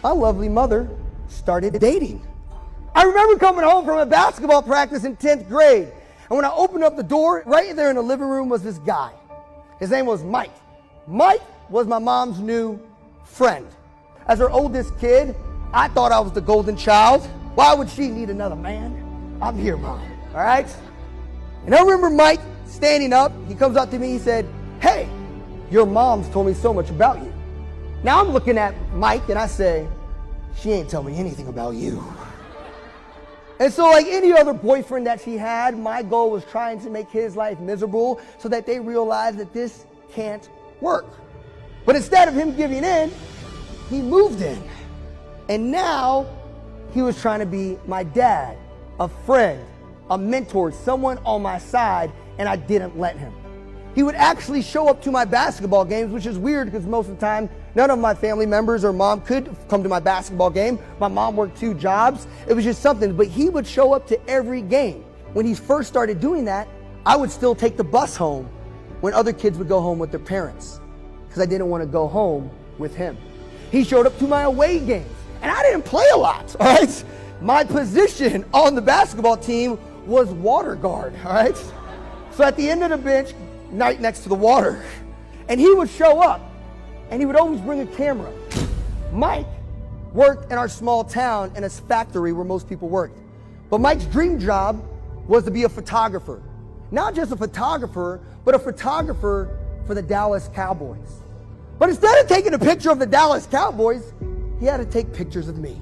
my lovely mother started dating. I remember coming home from a basketball practice in 10th grade, and when I opened up the door, right there in the living room was this guy. His name was Mike. Mike was my mom's new friend. As her oldest kid, I thought I was the golden child. Why would she need another man? I'm here, Mom, all right? And I remember Mike standing up. He comes up to me, he said, "Hey, your mom's told me so much about you." Now I'm looking at Mike and I say, "She ain't tell me anything about you." And so like any other boyfriend that she had, my goal was trying to make his life miserable so that they realized that this can't work. But instead of him giving in, he moved in. And now he was trying to be my dad, a friend, a mentor, someone on my side, and I didn't let him. He would actually show up to my basketball games, which is weird because most of the time, none of my family members or mom could come to my basketball game. My mom worked 2 jobs. It was just something, but he would show up to every game. When he first started doing that, I would still take the bus home when other kids would go home with their parents because I didn't want to go home with him. He showed up to my away games, and I didn't play a lot, all right? My position on the basketball team was water guard, all right? So at the end of the bench, right next to the water, and he would show up and he would always bring a camera. Mike worked in our small town in a factory where most people worked. But Mike's dream job was to be a photographer. Not just a photographer, but a photographer for the Dallas Cowboys. But instead of taking a picture of the Dallas Cowboys, he had to take pictures of me.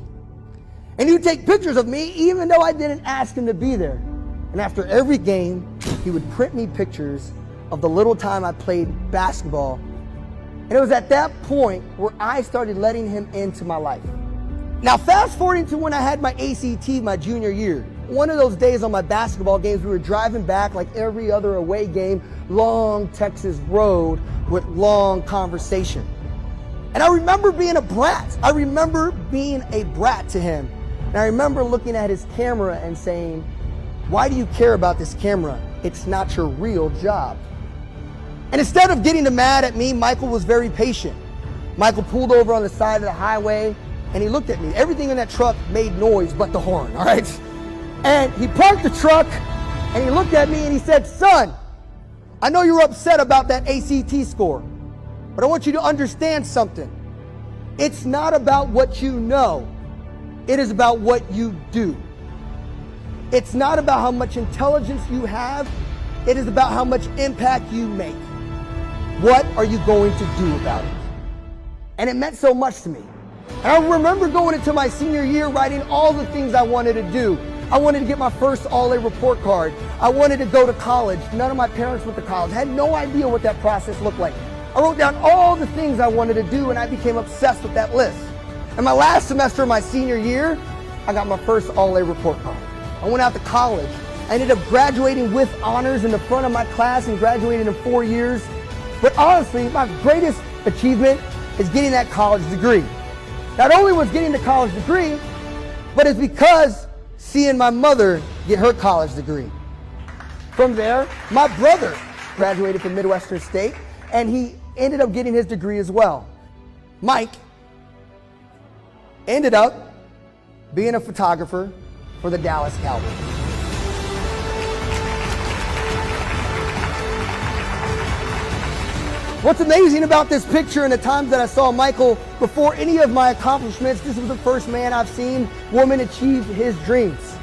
And he would take pictures of me even though I didn't ask him to be there. And after every game, he would print me pictures of the little time I played basketball. And it was at that point where I started letting him into my life. Now fast forwarding to when I had my ACT my junior year. One of those days on my basketball games, we were driving back like every other away game, long Texas road with long conversation. And I remember being a brat. I remember being a brat to him. And I remember looking at his camera and saying, "Why do you care about this camera? It's not your real job." And instead of getting mad at me, Michael was very patient. Michael pulled over on the side of the highway and he looked at me. Everything in that truck made noise but the horn, all right? And he parked the truck and he looked at me and he said, "Son, I know you're upset about that ACT score, but I want you to understand something. It's not about what you know. It is about what you do. It's not about how much intelligence you have. It is about how much impact you make. What are you going to do about it?" And it meant so much to me. And I remember going into my senior year writing all the things I wanted to do. I wanted to get my first All-A report card. I wanted to go to college. None of my parents went to college. I had no idea what that process looked like. I wrote down all the things I wanted to do and I became obsessed with that list. And my last semester of my senior year, I got my first All-A report card. I went out to college. I ended up graduating with honors in the front of my class and graduated in 4 years. But honestly, my greatest achievement is getting that college degree. Not only was getting the college degree, but it's because seeing my mother get her college degree. From there, my brother graduated from Midwestern State and he ended up getting his degree as well. Mike ended up being a photographer for the Dallas Cowboys. What's amazing about this picture and the times that I saw Michael before any of my accomplishments, this was the first man I've seen woman achieve his dreams.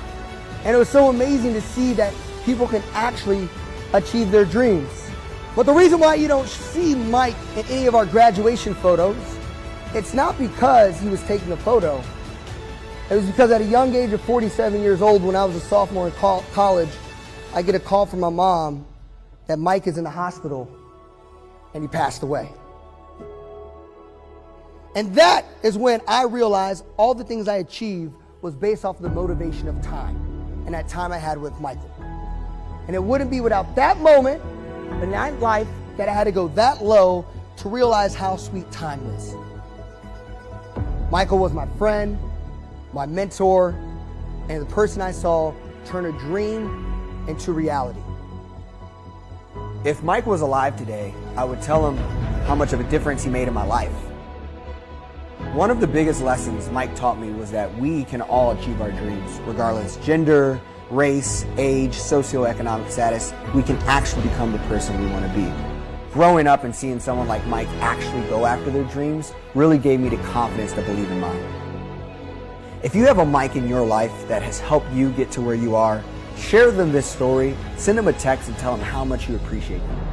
And it was so amazing to see that people can actually achieve their dreams. But the reason why you don't see Mike in any of our graduation photos, it's not because he was taking a photo. It was because at a young age of 47 years old, when I was a sophomore in college, I get a call from my mom that Mike is in the hospital and he passed away. And that is when I realized all the things I achieved was based off of the motivation of time and that time I had with Michael. And it wouldn't be without that moment in my life that I had to go that low to realize how sweet time is. Michael was my friend, my mentor, and the person I saw turn a dream into reality. If Mike was alive today, I would tell him how much of a difference he made in my life. One of the biggest lessons Mike taught me was that we can all achieve our dreams, regardless gender, race, age, socioeconomic status. We can actually become the person we want to be. Growing up and seeing someone like Mike actually go after their dreams really gave me the confidence to believe in mine. If you have a Mike in your life that has helped you get to where you are, share them this story, send them a text and tell them how much you appreciate them.